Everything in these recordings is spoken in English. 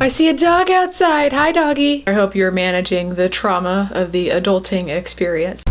I see a dog outside. Hi, doggy. I hope you're managing the trauma of the adulting experience.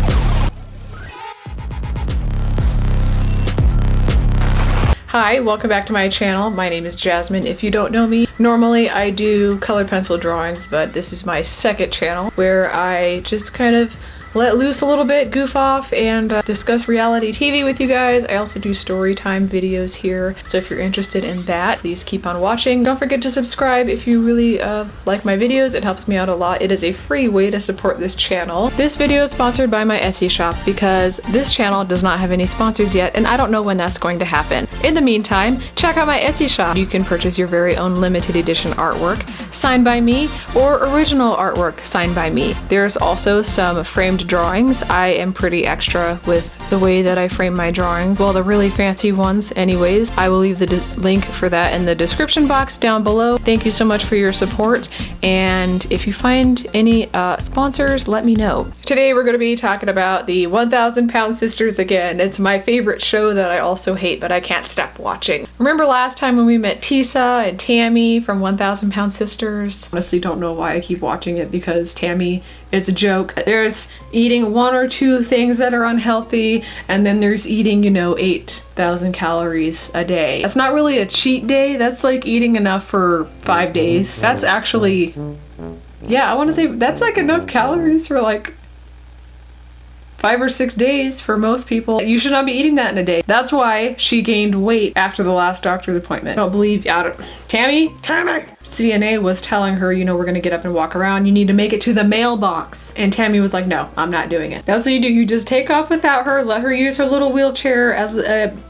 Hi, welcome back to my channel. My name is Jasmine. If you don't know me, normally I do colored pencil drawings, but this is my second channel where I just kind of let loose a little bit, goof off, and discuss reality TV with you guys. I also do story time videos here, so if you're interested in that, please keep on watching. Don't forget to subscribe if you really like my videos. It helps me out a lot. It is a free way to support this channel. This video is sponsored by my Etsy shop because this channel does not have any sponsors yet, and I don't know when that's going to happen. In the meantime, check out my Etsy shop. You can purchase your very own limited edition artwork signed by me or original artwork signed by me. There's also some framed drawings. I am pretty extra with the way that I frame my drawings. Well, the really fancy ones anyways. I will leave the link for that in the description box down below. Thank you so much for your support, and if you find any sponsors, let me know. Today we're going to be talking about the 1,000 Pound Sisters again. It's my favorite show that I also hate, but I can't stop watching. Remember last time when we met Tisa and Tammy from 1,000 Pound Sisters? Honestly don't know why I keep watching it, because Tammy is a joke. There's eating 1 or 2 things that are unhealthy, and then there's eating, you know, 8,000 calories a day. That's not really a cheat day. That's like eating enough for 5 days. That's actually, yeah, I want to say that's like enough calories for like 5 or 6 days for most people. You should not be eating that in a day. That's why she gained weight after the last doctor's appointment. I don't believe, Tammy? CNA was telling her, you know, we're gonna get up and walk around. You need to make it to the mailbox. And Tammy was like, no, I'm not doing it. That's what you do. You just take off without her, let her use her little wheelchair as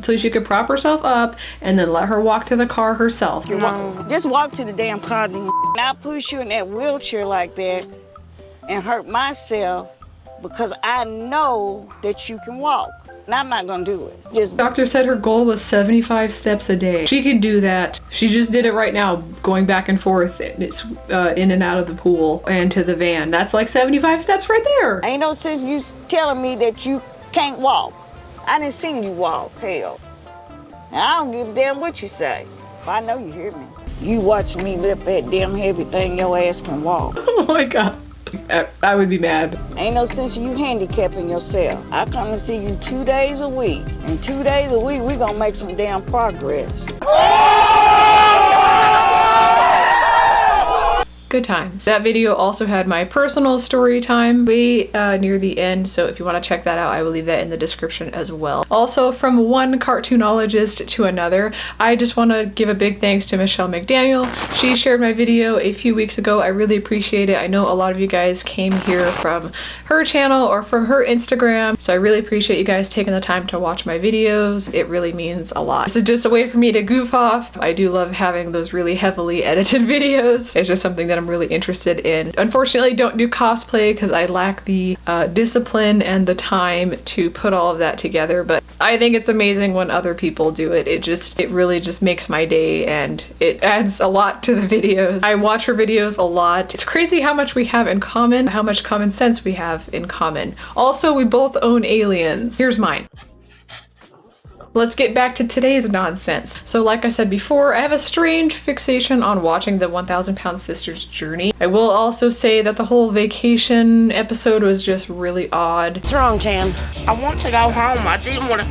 so she could prop herself up, and then let her walk to the car herself. No, just walk to the damn car. Not push you in that wheelchair like that and hurt myself, because I know that you can walk. And I'm not gonna do it. Doctor said her goal was 75 steps a day. She can do that. She just did it right now, going back and forth. It's in and out of the pool and to the van. That's like 75 steps right there. Ain't no sense you telling me that you can't walk. I didn't see you walk, hell. And I don't give a damn what you say. I know you hear me. You watching me lift that damn heavy thing, your ass can walk. Oh my God. I would be mad. Ain't no sense you handicapping yourself. I come to see you 2 days a week. And 2 days a week, we gonna make some damn progress. Good times. That video also had my personal story time way near the end, so if you want to check that out, I will leave that in the description as well. Also, from one cartoonologist to another, I just want to give a big thanks to Michelle McDaniel. She shared my video a few weeks ago. I really appreciate it. I know a lot of you guys came here from her channel or from her Instagram, so I really appreciate you guys taking the time to watch my videos. It really means a lot. This is just a way for me to goof off. I do love having those really heavily edited videos. It's just something that I'm really interested in. Unfortunately, don't do cosplay because I lack the discipline and the time to put all of that together, but I think it's amazing when other people do it. It really just makes my day, and it adds a lot to the videos. I watch her videos a lot. It's crazy how much we have in common, how much common sense we have in common. Also, we both own aliens. Here's mine. Let's get back to today's nonsense. So like I said before, I have a strange fixation on watching the 1,000 Pound Sisters journey. I will also say that the whole vacation episode was just really odd. What's wrong, Tam? I want to go home. I didn't want to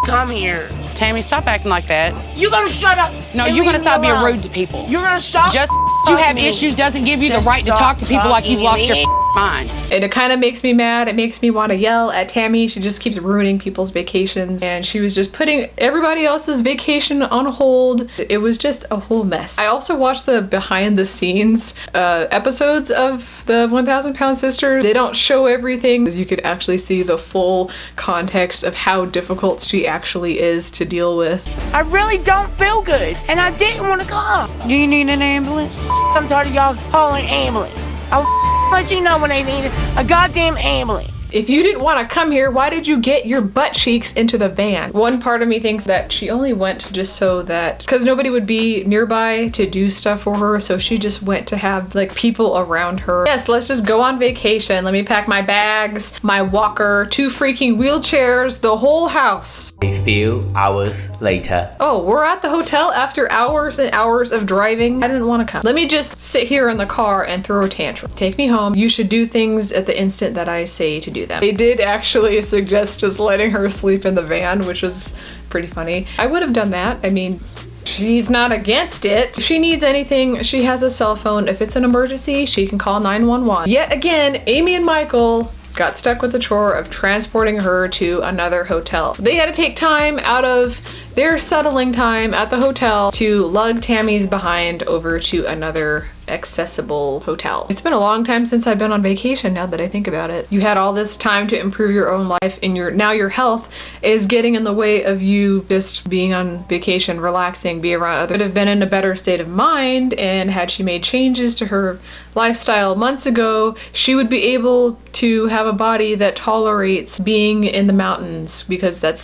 come here. Tammy, stop acting like that. You gonna shut up? No, you're gonna stop being rude to people. You're gonna stop? Just you have issues doesn't give you the right to talk to people like you've lost your mind. And it kind of makes me mad. It makes me want to yell at Tammy. She just keeps ruining people's vacations, and she was just putting everybody else's vacation on hold. It was just a whole mess. I also watched the behind the scenes episodes of the 1,000 Pound Sisters. They don't show everything, as you could actually see the full context of how difficult she actually is to deal with. I really don't feel good, and I didn't want to come. Do you need an ambulance? I'm tired of y'all calling ambulance. I'll let you know when I need a goddamn ambulance. If you didn't want to come here, why did you get your butt cheeks into the van? One part of me thinks that she only went just so that, because nobody would be nearby to do stuff for her, so she just went to have like people around her. Yes, let's just go on vacation. Let me pack my bags, my walker, 2 freaking wheelchairs, the whole house. A few hours later. Oh, we're at the hotel after hours and hours of driving. I didn't want to come. Let me just sit here in the car and throw a tantrum. Take me home. You should do things at the instant that I say to do them. They did actually suggest just letting her sleep in the van, which was pretty funny. I would have done that. I mean, she's not against it. If she needs anything, she has a cell phone. If it's an emergency, she can call 911. Yet again, Amy and Michael got stuck with the chore of transporting her to another hotel. They had to take time out of their settling time at the hotel to lug Tammy's behind over to another accessible hotel. It's been a long time since I've been on vacation now that I think about it. You had all this time to improve your own life and now your health is getting in the way of you just being on vacation, relaxing, be around others. Could have been in a better state of mind, and had she made changes to her lifestyle months ago, she would be able to have a body that tolerates being in the mountains, because that's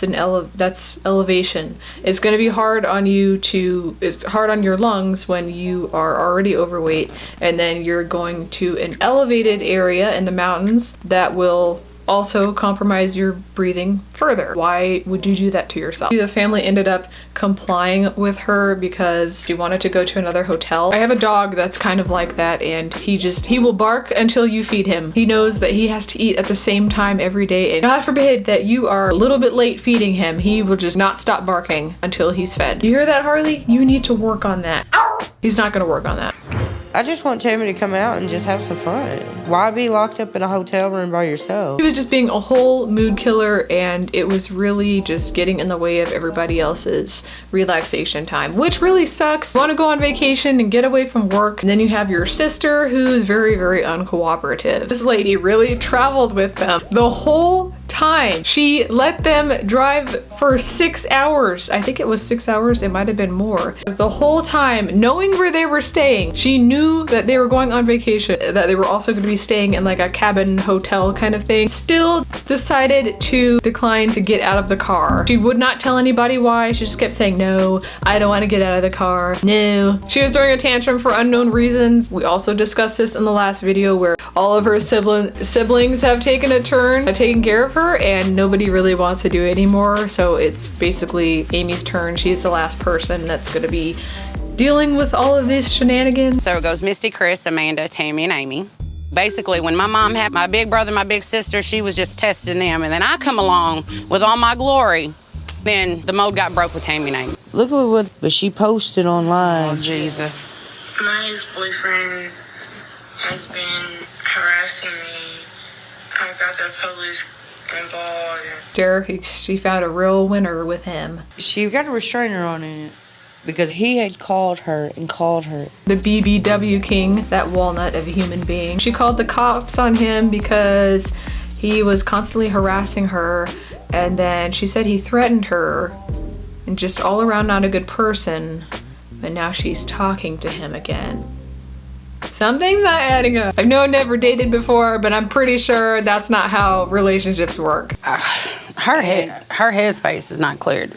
that's elevation. It's going to be hard on you it's hard on your lungs when you are already overweight, and then you're going to an elevated area in the mountains that will also compromise your breathing further. Why would you do that to yourself? The family ended up complying with her because she wanted to go to another hotel. I have a dog that's kind of like that, and he will bark until you feed him. He knows that he has to eat at the same time every day, and God forbid that you are a little bit late feeding him, he will just not stop barking until he's fed. You hear that, Harley? You need to work on that. He's not gonna work on that. I just want Tammy to come out and just have some fun. Why be locked up in a hotel room by yourself? She was just being a whole mood killer, and it was really just getting in the way of everybody else's relaxation time, which really sucks. You want to go on vacation and get away from work, and then you have your sister who's very, very uncooperative. This lady really traveled with them the whole time. She let them drive for 6 hours. I think it was 6 hours. It might have been more. The whole time, knowing where they were staying, she knew that they were going on vacation, that they were also going to be staying in like a cabin hotel kind of thing. Still decided to decline to get out of the car. She would not tell anybody why. She just kept saying, no, I don't want to get out of the car. No. She was throwing a tantrum for unknown reasons. We also discussed this in the last video, where all of her siblings have taken a turn at taking care of her, and nobody really wants to do it anymore. So it's basically Amy's turn. She's the last person that's going to be dealing with all of these shenanigans. So it goes Misty, Chris, Amanda, Tammy, and Amy. Basically, when my mom had my big brother, my big sister, she was just testing them. And then I come along with all my glory. Then the mold got broke with Tammy and Amy. Look at what she posted online. Oh, Jesus. My ex-boyfriend has been harassing me. I got the police involved. She found a real winner with him. She got a restrainer on it because he had called her. The BBW king, that walnut of a human being. She called the cops on him because he was constantly harassing her, and then she said he threatened her and just all around not a good person, but now she's talking to him again. Something's not adding up. I've never dated before, but I'm pretty sure that's not how relationships work. Her headspace is not cleared.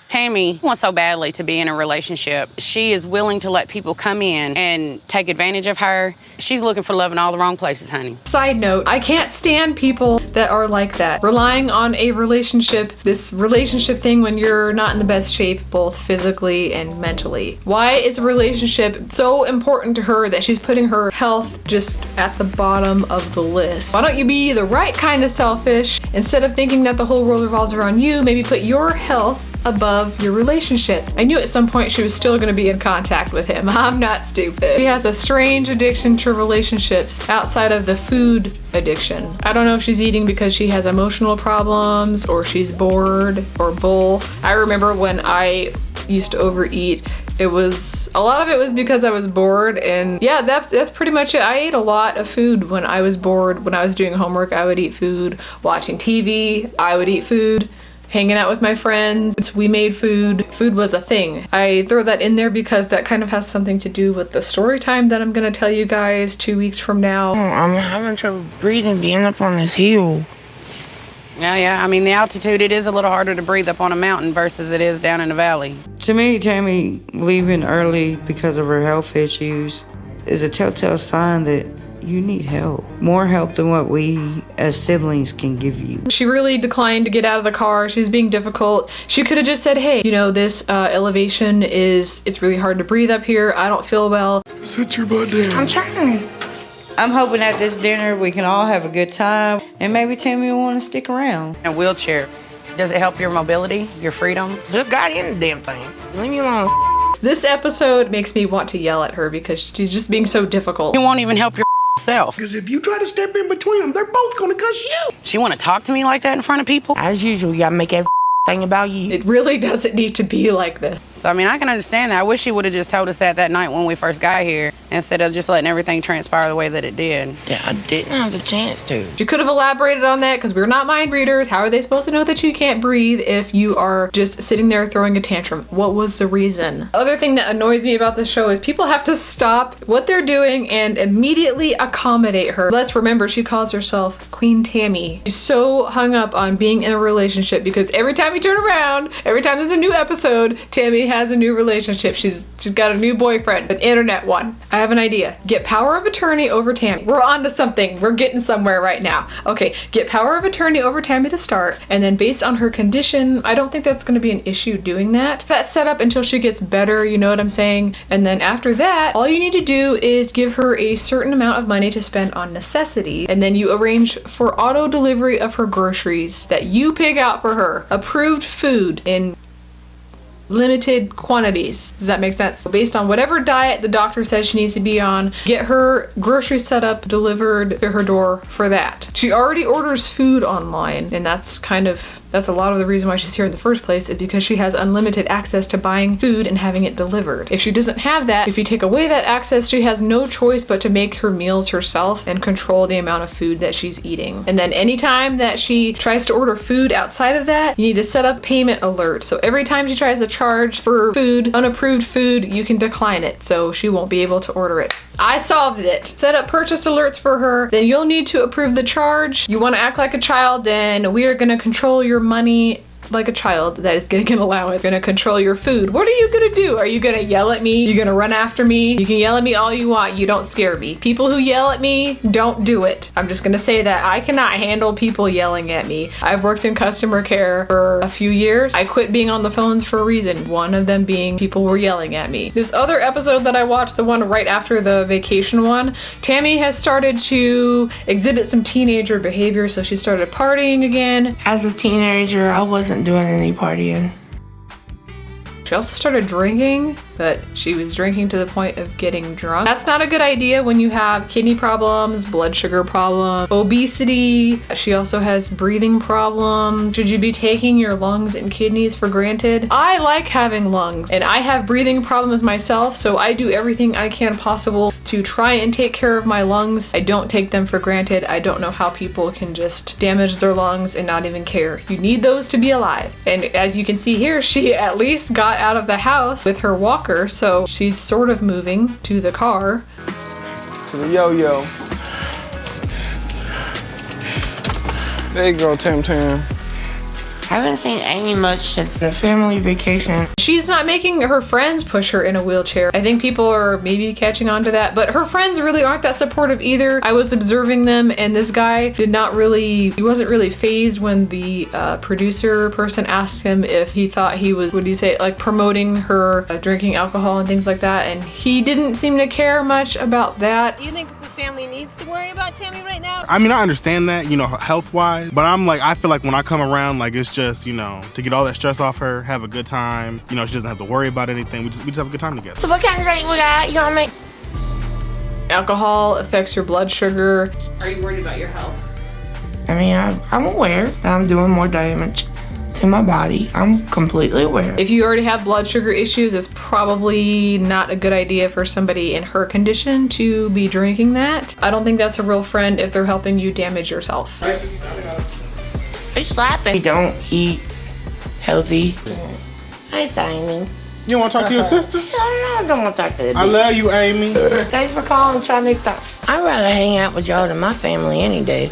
Tammy wants so badly to be in a relationship. She is willing to let people come in and take advantage of her. She's looking for love in all the wrong places, honey. Side note, I can't stand people that are like that. Relying on a relationship, this relationship thing when you're not in the best shape, both physically and mentally. Why is a relationship so important to her that she's putting her health just at the bottom of the list? Why don't you be the right kind of selfish? Instead of thinking that the whole world revolves around you, maybe put your health above your relationship. I knew at some point she was still going to be in contact with him. I'm not stupid. She has a strange addiction to relationships outside of the food addiction. I don't know if she's eating because she has emotional problems, or she's bored, or both. I remember when I used to overeat, a lot of it was because I was bored, and yeah, that's pretty much it. I ate a lot of food when I was bored. When I was doing homework, I would eat food. Watching TV, I would eat food. Hanging out with my friends, we made food. Food was a thing. I throw that in there because that kind of has something to do with the story time that I'm gonna tell you guys 2 weeks from now. I'm having trouble breathing being up on this hill. Yeah. I mean, the altitude, it is a little harder to breathe up on a mountain versus it is down in the valley. To me, Tammy leaving early because of her health issues is a telltale sign that you need help. More help than what we as siblings can give you. She really declined to get out of the car. She was being difficult. She could have just said, hey, you know, this elevation it's really hard to breathe up here. I don't feel well. Sit your butt down. I'm trying. I'm hoping at this dinner we can all have a good time and maybe Tammy will want to stick around. A wheelchair, does it help your mobility, your freedom? Just got in the damn thing. Leave me alone. This episode makes me want to yell at her because she's just being so difficult. You won't even help your self. Because if you try to step in between them, they're both going to cuss you. She want to talk to me like that in front of people? As usual, you got to make every thing about you. It really doesn't need to be like this. So, I mean, I can understand that. I wish she would have just told us that night when we first got here instead of just letting everything transpire the way that it did. Yeah, I didn't have the chance to. She could have elaborated on that because we're not mind readers. How are they supposed to know that you can't breathe if you are just sitting there throwing a tantrum? What was the reason? Other thing that annoys me about the show is people have to stop what they're doing and immediately accommodate her. Let's remember she calls herself Queen Tammy. She's so hung up on being in a relationship because every time you turn around, every time there's a new episode, Tammy has a new relationship. She's got a new boyfriend, an internet one. I have an idea. Get power of attorney over Tammy. We're on to something. We're getting somewhere right now. Okay, get power of attorney over Tammy to start, and then based on her condition, I don't think that's going to be an issue doing that. That's set up until she gets better, you know what I'm saying? And then after that, all you need to do is give her a certain amount of money to spend on necessities, and then you arrange for auto delivery of her groceries that you pick out for her. Approved food in limited quantities. Does that make sense? So based on whatever diet the doctor says she needs to be on, get her groceries set up, delivered to her door for that. She already orders food online, and that's a lot of the reason why she's here in the first place is because she has unlimited access to buying food and having it delivered. If she doesn't have that, if you take away that access, she has no choice but to make her meals herself and control the amount of food that she's eating. And then anytime that she tries to order food outside of that, you need to set up payment alerts. So every time she tries to charge for food, unapproved food, you can decline it, so she won't be able to order it. I solved it. Set up purchase alerts for her, then you'll need to approve the charge. You want to act like a child, then we are going to control your money like a child that is getting an allowance. Gonna control your food. What are you gonna do? Are you gonna yell at me? You gonna run after me? You can yell at me all you want. You don't scare me. People who yell at me, don't do it. I'm just gonna say that I cannot handle people yelling at me. I've worked in customer care for a few years. I quit being on the phones for a reason. One of them being people were yelling at me. This other episode that I watched, the one right after the vacation one, Tammy has started to exhibit some teenager behavior, so she started partying again. As a teenager, I wasn't doing any partying. She also started drinking, but she was drinking to the point of getting drunk. That's not a good idea when you have kidney problems, blood sugar problems, obesity. She also has breathing problems. Should you be taking your lungs and kidneys for granted? I like having lungs, and I have breathing problems myself, so I do everything I can possible to try and take care of my lungs. I don't take them for granted. I don't know how people can just damage their lungs and not even care. You need those to be alive. And as you can see here, she at least got out of the house with her walker, so she's sort of moving to the car. To the yo-yo. There you go, Tam Tam. I haven't seen Amy much since the family vacation. She's not making her friends push her in a wheelchair. I think people are maybe catching on to that, but her friends really aren't that supportive either. I was observing them, and this guy he wasn't really fazed when the producer person asked him if he thought he was, what do you say, like promoting her drinking alcohol and things like that, and he didn't seem to care much about that. Do you think the family needs to worry about Tammy right now? I mean, I understand that, you know, health-wise, but I feel like when I come around, like, it's just, you know, to get all that stress off her, have a good time. You know, she doesn't have to worry about anything. We just have a good time together. So what kind of drink we got? You know what I mean? Alcohol affects your blood sugar. Are you worried about your health? I mean, I'm aware that I'm doing more damage to my body. I'm completely aware. If you already have blood sugar issues, it's probably not a good idea for somebody in her condition to be drinking that. I don't think that's a real friend if they're helping you damage yourself. They slapping. You don't eat healthy. Hi, Amy. You want to talk to your sister? I don't want to talk to her. I love you, Amy. Thanks for calling. Try next time. I'd rather hang out with y'all than my family any day.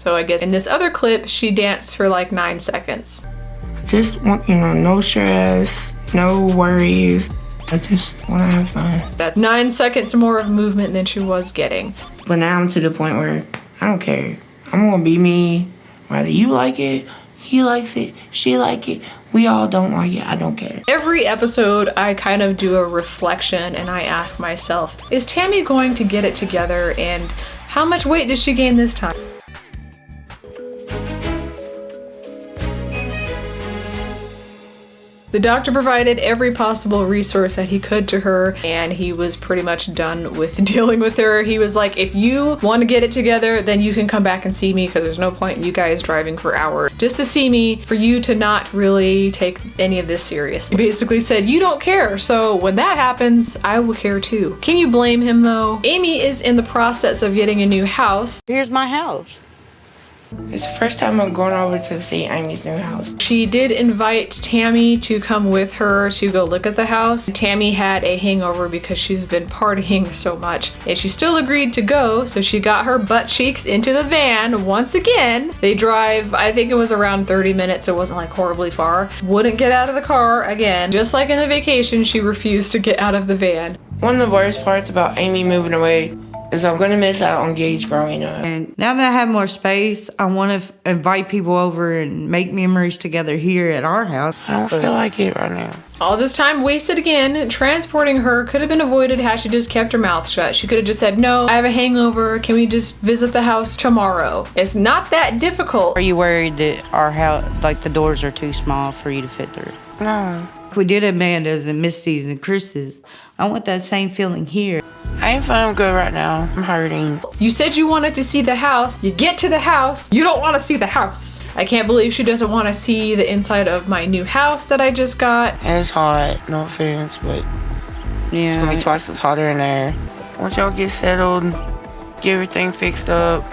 So I guess in this other clip, she danced for like 9 seconds. I just want, no stress, no worries. I just want to have fun. That's 9 seconds more of movement than she was getting. But now I'm to the point where I don't care. I'm gonna be me, whether you like it, he likes it, she like it, we all don't like it, I don't care. Every episode, I kind of do a reflection and I ask myself, is Tammy going to get it together, and how much weight did she gain this time? The doctor provided every possible resource that he could to her, and he was pretty much done with dealing with her. He was like, if you want to get it together, then you can come back and see me, because there's no point in you guys driving for hours just to see me for you to not really take any of this serious. He basically said, you don't care, so when that happens, I will care too. Can you blame him though? Amy is in the process of getting a new house. Here's my house. It's the first time I'm going over to see Amy's new house. She did invite Tammy to come with her to go look at the house. Tammy had a hangover because she's been partying so much, and she still agreed to go, so she got her butt cheeks into the van once again. They drive, I think it was around 30 minutes, it wasn't like horribly far. Wouldn't get out of the car again. Just like in the vacation, she refused to get out of the van. One of the worst parts about Amy moving away is I'm gonna miss out on Gage growing up. And now that I have more space, I want to invite people over and make memories together here at our house. I don't feel like it right now. All this time wasted again. Transporting her could have been avoided had she just kept her mouth shut. She could have just said, no, I have a hangover. Can we just visit the house tomorrow? It's not that difficult. Are you worried that our house, like the doors are too small for you to fit through? No. We did Amanda's and Misty's and Chris's. I want that same feeling here. I ain't feeling good right now. I'm hurting. You said you wanted to see the house. You get to the house. You don't want to see the house. I can't believe she doesn't want to see the inside of my new house that I just got. And it's hot, no offense, but Yeah. it's gonna be twice as hotter in there. Once y'all get settled, get everything fixed up,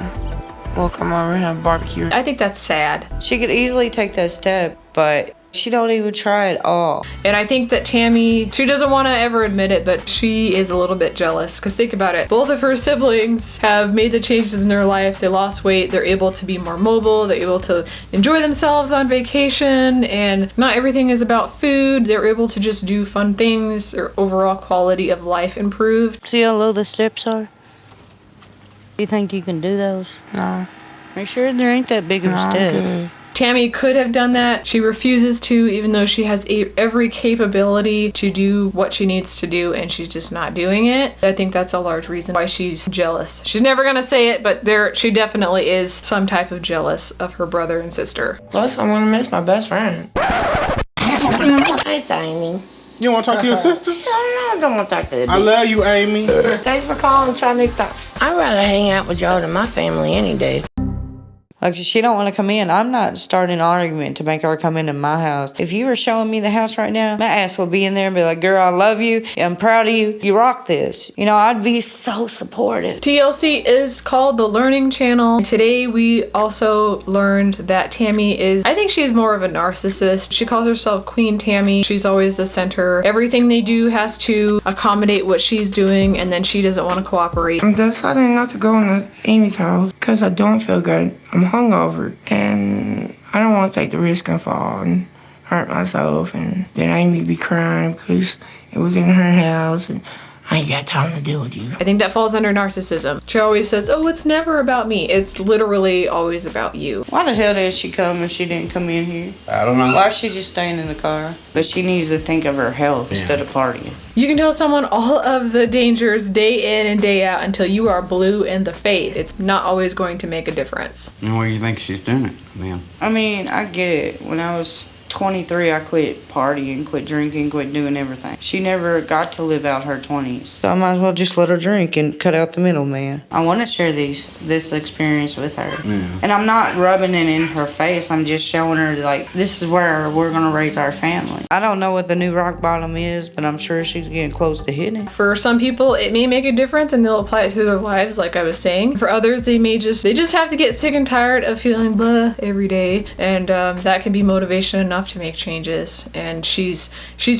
we'll come over and have barbecue. I think that's sad. She could easily take that step, but she don't even try at all. And I think that Tammy, she doesn't want to ever admit it, but she is a little bit jealous. Because think about it. Both of her siblings have made the changes in their life. They lost weight. They're able to be more mobile. They're able to enjoy themselves on vacation. And not everything is about food. They're able to just do fun things. Their overall quality of life improved. See how low the steps are? You think you can do those? No. Make sure there ain't that big of a step. Good. Tammy could have done that. She refuses to, even though she has every capability to do what she needs to do, and she's just not doing it. I think that's a large reason why she's jealous. She's never gonna say it, but she definitely is some type of jealous of her brother and sister. Plus, I'm gonna miss my best friend. Hi, Amy. You want to talk to your sister? I don't want to talk to the I love you, Amy. Thanks for calling. Try next time. I'd rather hang out with y'all than my family any day. Like, if she don't want to come in, I'm not starting an argument to make her come into my house. If you were showing me the house right now, my ass would be in there and be like, girl, I love you. I'm proud of you. You rock this. You know, I'd be so supportive. TLC is called The Learning Channel. Today we also learned that Tammy is, I think she's more of a narcissist. She calls herself Queen Tammy. She's always the center. Everything they do has to accommodate what she's doing, and then she doesn't want to cooperate. I'm deciding not to go into Amy's house because I don't feel good. I'm hungover, and I don't want to take the risk and fall and hurt myself, and then Amy be crying because it was in her house, and I ain't got time to deal with you. I think that falls under narcissism. She always says, oh, it's never about me. It's literally always about you. Why the hell did she come if she didn't come in here? I don't know. Why is she just staying in the car? But she needs to think of her health instead of partying. You can tell someone all of the dangers day in and day out until you are blue in the face. It's not always going to make a difference. And where do you think she's doing it, man? I mean, I get it. When I was 23, I quit partying, quit drinking, quit doing everything. She never got to live out her 20s. So I might as well just let her drink and cut out the middleman. I want to share this experience with her. Yeah. And I'm not rubbing it in her face. I'm just showing her, like, this is where we're going to raise our family. I don't know what the new rock bottom is, but I'm sure she's getting close to hitting it. For some people, it may make a difference and they'll apply it to their lives, like I was saying. For others, they just have to get sick and tired of feeling blah every day. And that can be motivation enough enough to make changes, and she's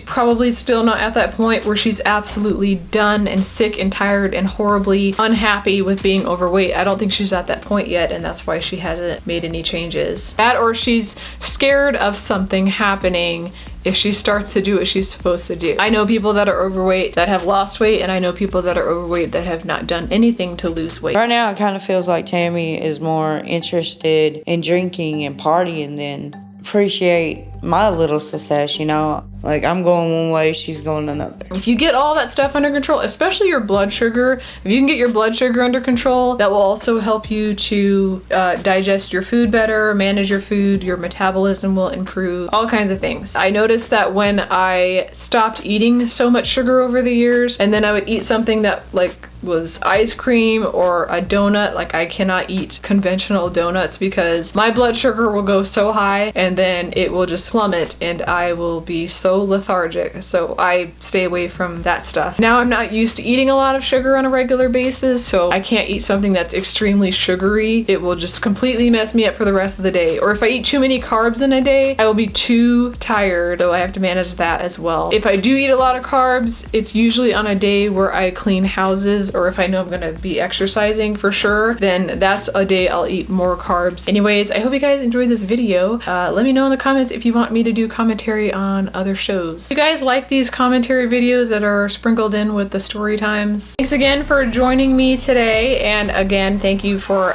probably still not at that point where she's absolutely done and sick and tired and horribly unhappy with being overweight. I don't think she's at that point yet, and that's why she hasn't made any changes. That, or she's scared of something happening if she starts to do what she's supposed to do. I know people that are overweight that have lost weight, and I know people that are overweight that have not done anything to lose weight. Right now, it kind of feels like Tammy is more interested in drinking and partying than appreciate my little success, you know? Like, I'm going one way, she's going another. If you get all that stuff under control, especially your blood sugar, if you can get your blood sugar under control, that will also help you to digest your food better, manage your food, your metabolism will improve, all kinds of things. I noticed that when I stopped eating so much sugar over the years, and then I would eat something that like was ice cream or a donut, like I cannot eat conventional donuts because my blood sugar will go so high and then it will just plummet and I will be so lethargic. So I stay away from that stuff. Now I'm not used to eating a lot of sugar on a regular basis, so I can't eat something that's extremely sugary. It will just completely mess me up for the rest of the day. Or if I eat too many carbs in a day, I will be too tired, so I have to manage that as well. If I do eat a lot of carbs, it's usually on a day where I clean houses, or if I know I'm gonna be exercising for sure, then that's a day I'll eat more carbs. Anyways, I hope you guys enjoyed this video. Let me know in the comments if you want me to do commentary on other shows. If you guys like these commentary videos that are sprinkled in with the story times. Thanks again for joining me today, and again, thank you for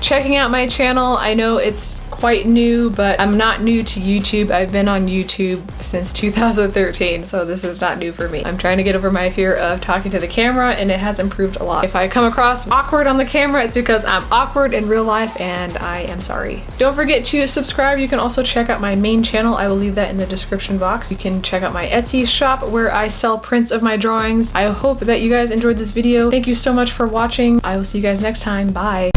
checking out my channel. I know it's quite new, but I'm not new to YouTube. I've been on YouTube since 2013, so this is not new for me. I'm trying to get over my fear of talking to the camera, and it has improved a lot. If I come across awkward on the camera, it's because I'm awkward in real life, and I am sorry. Don't forget to subscribe. You can also check out my main channel. I will leave that in the description box. You can check out my Etsy shop where I sell prints of my drawings. I hope that you guys enjoyed this video. Thank you so much for watching. I will see you guys next time. Bye.